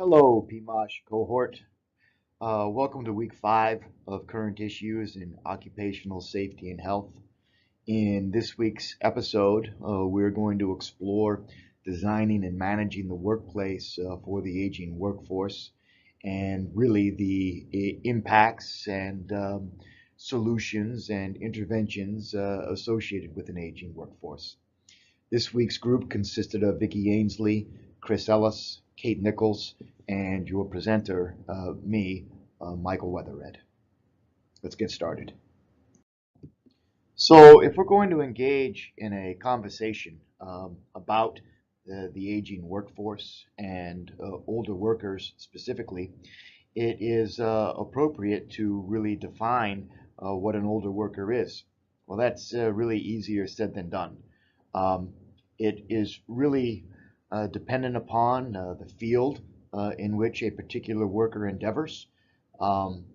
Hello, PMOsh cohort. Welcome to week 5 of current issues in occupational safety and health. In this week's episode, we're going to explore designing and managing the workplace for the aging workforce and really the impacts and solutions and interventions associated with an aging workforce. This week's group consisted of Vicki Ainsley, Chris Ellis, Kate Nichols, and your presenter, me, Michael Weatherred. Let's get started. So, if we're going to engage in a conversation about the aging workforce and older workers specifically, it is appropriate to really define what an older worker is. Well, that's really easier said than done. Um, it is really dependent upon the field in which a particular worker endeavors.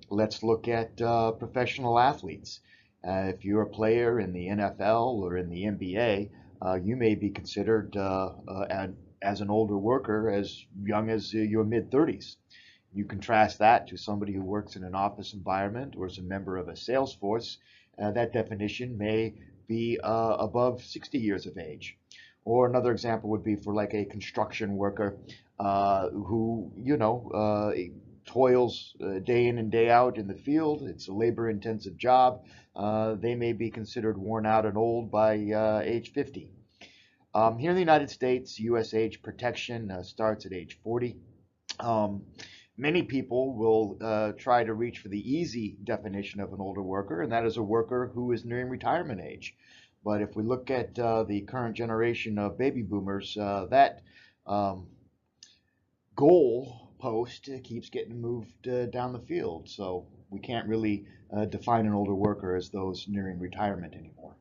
Let's look at professional athletes. If you're a player in the NFL or in the NBA, you may be considered as an older worker as young as your mid 30s. You contrast that to somebody who works in an office environment or is a member of a sales force, that definition may be above 60 years of age. Or another example would be for like a construction worker who, toils day in and day out in the field. It's a labor intensive job. They may be considered worn out and old by age 50. Here in the United States, U.S. age protection starts at age 40. Um, Many people will try to reach for the easy definition of an older worker, and that is a worker who is nearing retirement age. But if we look at the current generation of baby boomers, that um, goal post keeps getting moved down the field. So we can't really define an older worker as those nearing retirement anymore.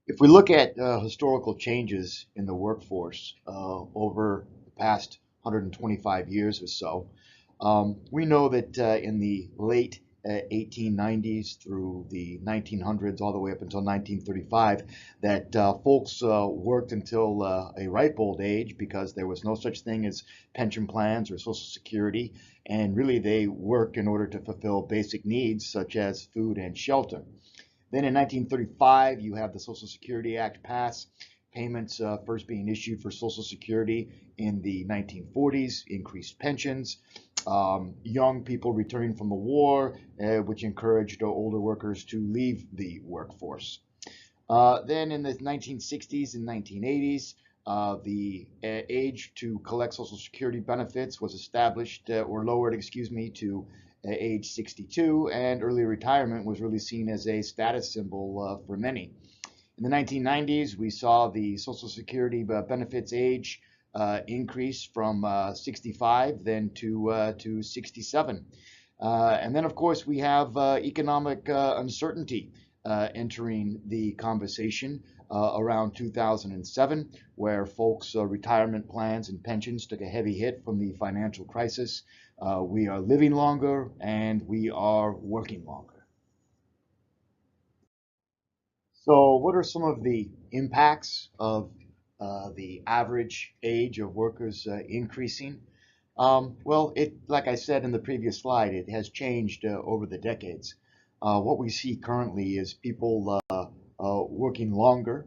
If we look at historical changes in the workforce over the past 125 years or so, we know that in the late 1890s through the 1900s, all the way up until 1935, that folks worked until a ripe old age because there was no such thing as pension plans or Social Security, and really they worked in order to fulfill basic needs such as food and shelter. Then in 1935, you have the Social Security Act pass, payments first being issued for Social Security in the 1940s, increased pensions, young people returning from the war, which encouraged older workers to leave the workforce. Then in the 1960s and 1980s, the age to collect Social Security benefits was established or lowered, to age 62, and early retirement was really seen as a status symbol for many. In the 1990s, we saw the Social Security benefits age increase from 65 then to 67. And then, of course, we have economic uncertainty entering the conversation around 2007, where folks' retirement plans and pensions took a heavy hit from the financial crisis. We are living longer and we are working longer. So, what are some of the impacts of the average age of workers increasing? Well, like I said in the previous slide, it has changed over the decades. What we see currently is people working longer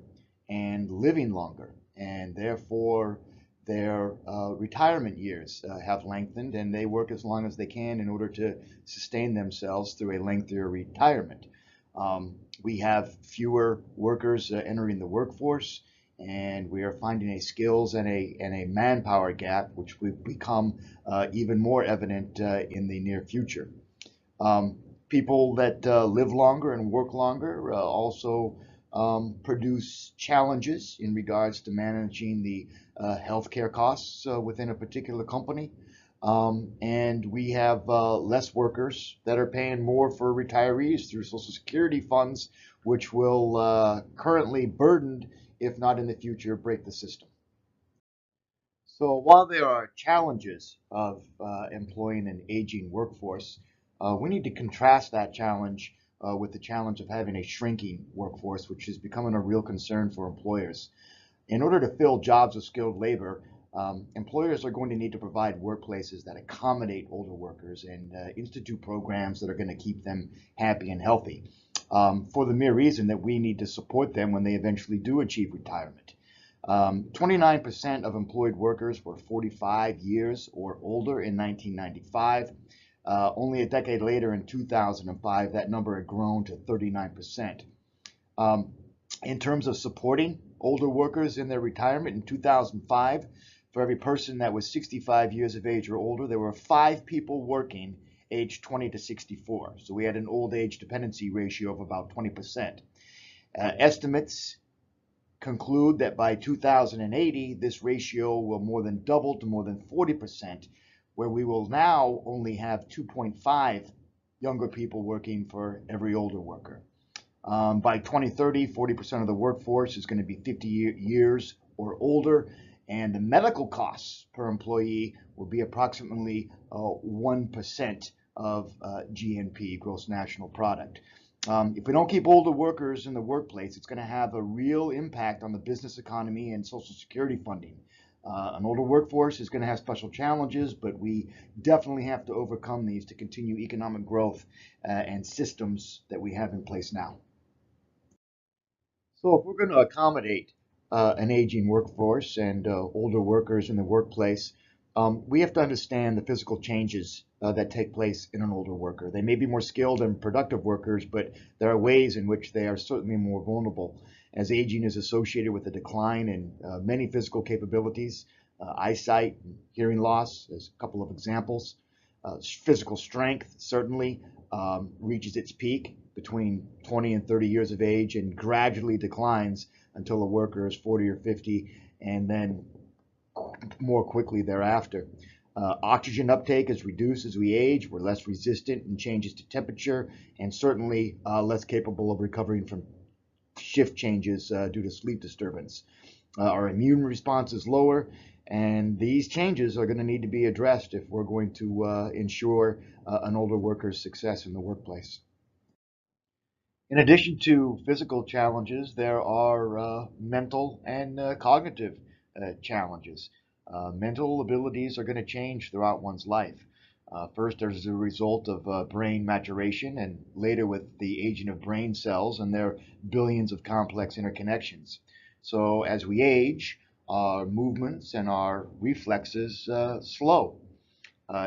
and living longer, and therefore their retirement years have lengthened, and they work as long as they can in order to sustain themselves through a lengthier retirement. We have fewer workers entering the workforce, and we are finding a skills and a manpower gap, which will become even more evident in the near future. People that live longer and work longer also produce challenges in regards to managing the healthcare costs within a particular company. And we have less workers that are paying more for retirees through Social Security funds, which will currently burden, if not in the future, break the system. So while there are challenges of employing an aging workforce, we need to contrast that challenge with the challenge of having a shrinking workforce, which is becoming a real concern for employers. In order to fill jobs with skilled labor, Employers are going to need to provide workplaces that accommodate older workers and institute programs that are going to keep them happy and healthy, for the mere reason that we need to support them when they eventually do achieve retirement. 29% of employed workers were 45 years or older in 1995. Only a decade later, in 2005, that number had grown to 39%. In terms of supporting older workers in their retirement in 2005, for every person that was 65 years of age or older, there were 5 people working aged 20 to 64. So we had an old age dependency ratio of about 20%. Estimates conclude that by 2080, this ratio will more than double to more than 40%, where we will now only have 2.5 younger people working for every older worker. By 2030, 40% of the workforce is going to be 50 years or older, and the medical costs per employee will be approximately 1% of GNP, gross national product. If we don't keep older workers in the workplace, it's going to have a real impact on the business economy and Social Security funding. An older workforce is going to have special challenges, but we definitely have to overcome these to continue economic growth and systems that we have in place now. So if we're going to accommodate an aging workforce and older workers in the workplace, we have to understand the physical changes that take place in an older worker. They may be more skilled and productive workers, but there are ways in which they are certainly more vulnerable, as aging is associated with a decline in many physical capabilities, eyesight, hearing loss, as a couple of examples. Physical strength certainly reaches its peak between 20 and 30 years of age and gradually declines until a worker is 40 or 50, and then more quickly thereafter. Oxygen uptake is reduced as we age. We're less resistant in changes to temperature, and certainly less capable of recovering from shift changes due to sleep disturbance. Our immune response is lower, and these changes are going to need to be addressed if we're going to ensure an older worker's success in the workplace. In addition to physical challenges, there are mental and cognitive challenges. Mental abilities are going to change throughout one's life. First, as a result of brain maturation, and later with the aging of brain cells and their billions of complex interconnections. So as we age, our movements and our reflexes slow.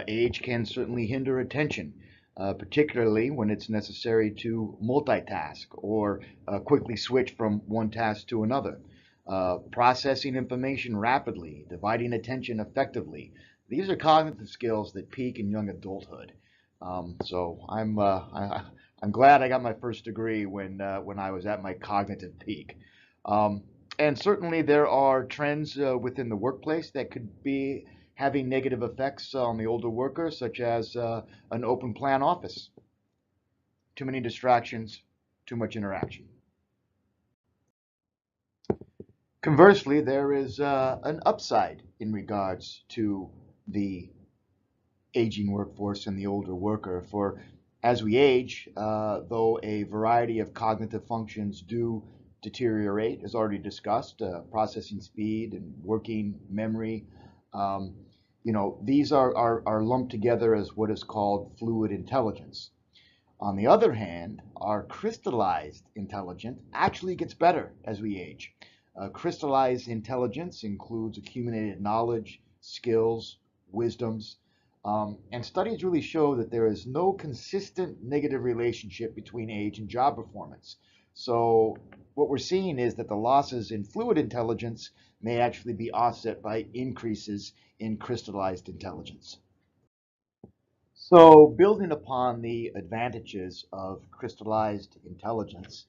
Age can certainly hinder attention, particularly when it's necessary to multitask or quickly switch from one task to another. Processing information rapidly, dividing attention effectively. These are cognitive skills that peak in young adulthood. So I'm glad I got my first degree when I was at my cognitive peak. And certainly there are trends within the workplace that could be having negative effects on the older worker, such as an open plan office, too many distractions, too much interaction. Conversely, there is an upside in regards to the aging workforce and the older worker. For as we age, though a variety of cognitive functions do deteriorate, as already discussed, processing speed and working memory, these are lumped together as what is called fluid intelligence. On the other hand, our crystallized intelligence actually gets better as we age. Crystallized intelligence includes accumulated knowledge, skills, wisdoms, and studies really show that there is no consistent negative relationship between age and job performance. So what we're seeing is that the losses in fluid intelligence may actually be offset by increases in crystallized intelligence. So building upon the advantages of crystallized intelligence,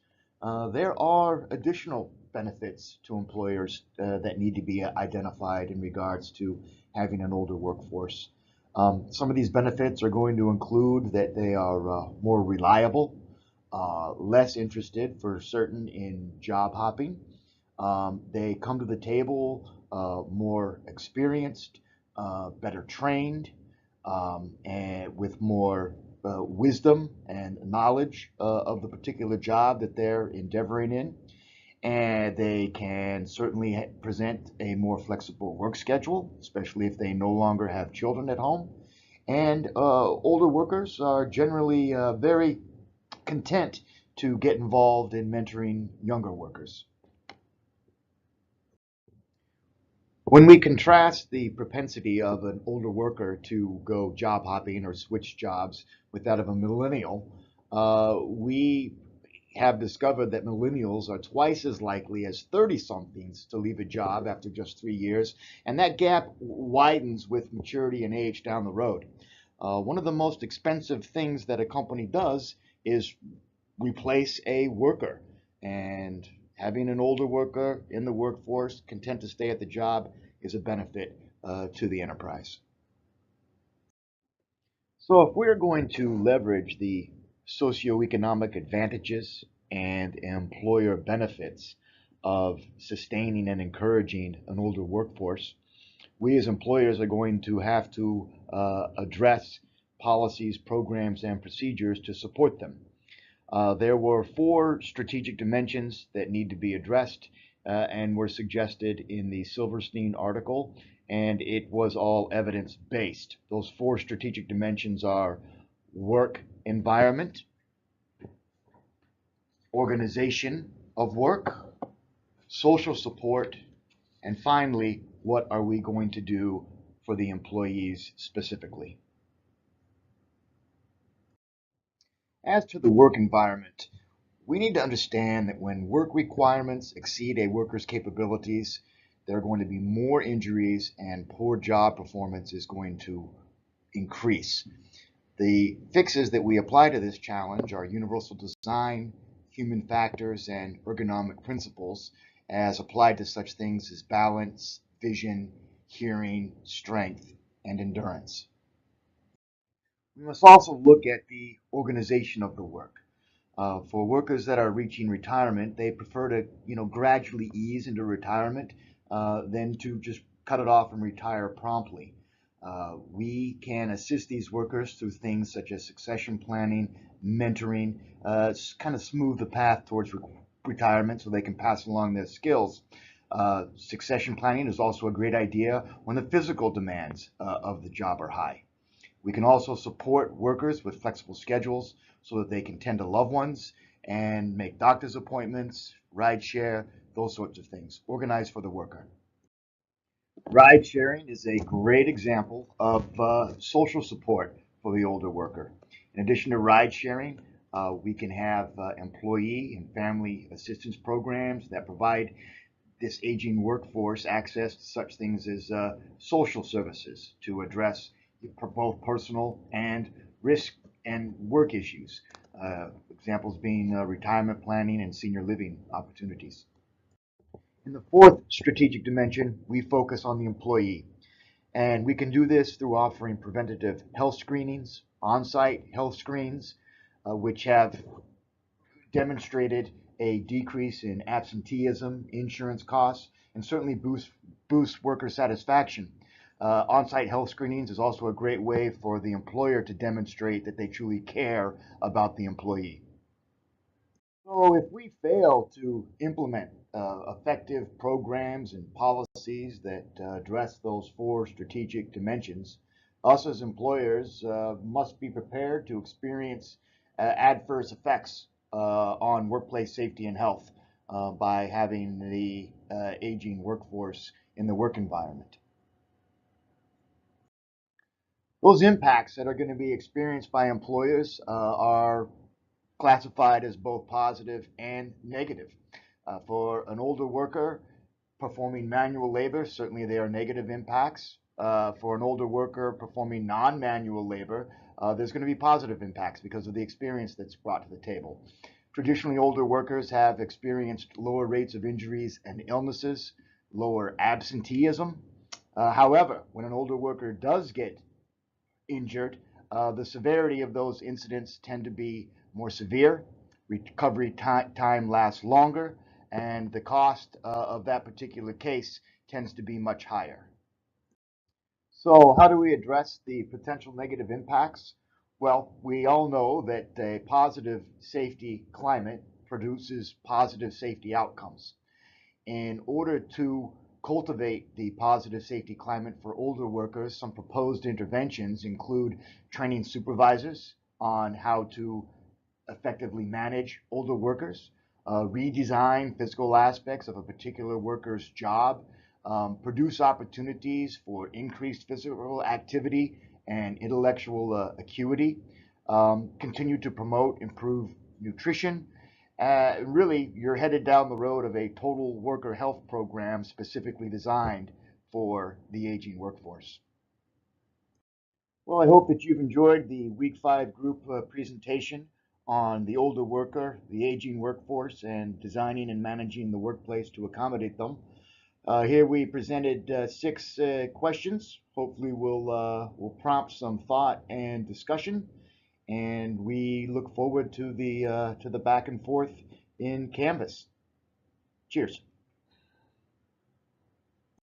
there are additional benefits to employers that need to be identified in regards to having an older workforce. Some of these benefits are going to include that they are more reliable, less interested for certain in job hopping. They come to the table more experienced, better trained, and with more wisdom and knowledge of the particular job that they're endeavoring in. And they can certainly present a more flexible work schedule, especially if they no longer have children at home. And older workers are generally very content to get involved in mentoring younger workers. When we contrast the propensity of an older worker to go job hopping or switch jobs with that of a millennial, we have discovered that millennials are twice as likely as 30 somethings to leave a job after just 3 years, and that gap widens with maturity and age down the road. One of the most expensive things that a company does is replace a worker. And having an older worker in the workforce content to stay at the job is a benefit to the enterprise. So, if we're going to leverage the socioeconomic advantages and employer benefits of sustaining and encouraging an older workforce, we as employers are going to have to address policies, programs, and procedures to support them. There were four strategic dimensions that need to be addressed and were suggested in the Silverstein article, and it was all evidence based. Those four strategic dimensions are work environment, organization of work, social support, and finally, what are we going to do for the employees specifically? As to the work environment, we need to understand that when work requirements exceed a worker's capabilities, there are going to be more injuries and poor job performance is going to increase. The fixes that we apply to this challenge are universal design, human factors, and ergonomic principles as applied to such things as balance, vision, hearing, strength, and endurance. We must also look at the organization of the work. For workers that are reaching retirement, they prefer to, gradually ease into retirement than to just cut it off and retire promptly. We can assist these workers through things such as succession planning, mentoring, kind of smooth the path towards retirement so they can pass along their skills. Succession planning is also a great idea when the physical demands of the job are high. We can also support workers with flexible schedules so that they can tend to loved ones and make doctor's appointments, ride share, those sorts of things. Organize for the worker. Ride sharing is a great example of social support for the older worker. In addition to ride sharing, we can have employee and family assistance programs that provide this aging workforce access to such things as social services to address both personal and risk and work issues. Examples being retirement planning and senior living opportunities. In the fourth strategic dimension, we focus on the employee. And we can do this through offering preventative health screenings, on-site health screens, which have demonstrated a decrease in absenteeism, insurance costs, and certainly boost worker satisfaction. On-site health screenings is also a great way for the employer to demonstrate that they truly care about the employee. So if we fail to implement effective programs and policies that address those four strategic dimensions, us as employers must be prepared to experience adverse effects on workplace safety and health by having the aging workforce in the work environment. Those impacts that are going to be experienced by employers are classified as both positive and negative. For an older worker performing manual labor, certainly there are negative impacts. For an older worker performing non-manual labor, there's going to be positive impacts because of the experience that's brought to the table. Traditionally, older workers have experienced lower rates of injuries and illnesses, lower absenteeism. However, when an older worker does get injured, the severity of those incidents tend to be more severe, recovery time lasts longer, and the cost of that particular case tends to be much higher. So how do we address the potential negative impacts? Well, we all know that a positive safety climate produces positive safety outcomes. In order to cultivate the positive safety climate for older workers, some proposed interventions include training supervisors on how to effectively manage older workers, redesign physical aspects of a particular worker's job, produce opportunities for increased physical activity and intellectual acuity, continue to promote improved nutrition. Really, you're headed down the road of a total worker health program specifically designed for the aging workforce. Well, I hope that you've enjoyed the Week 5 group presentation on the older worker, the aging workforce, and designing and managing the workplace to accommodate them. Here we presented 6 questions. Hopefully will prompt some thought and discussion, and we look forward to the back and forth in Canvas. Cheers.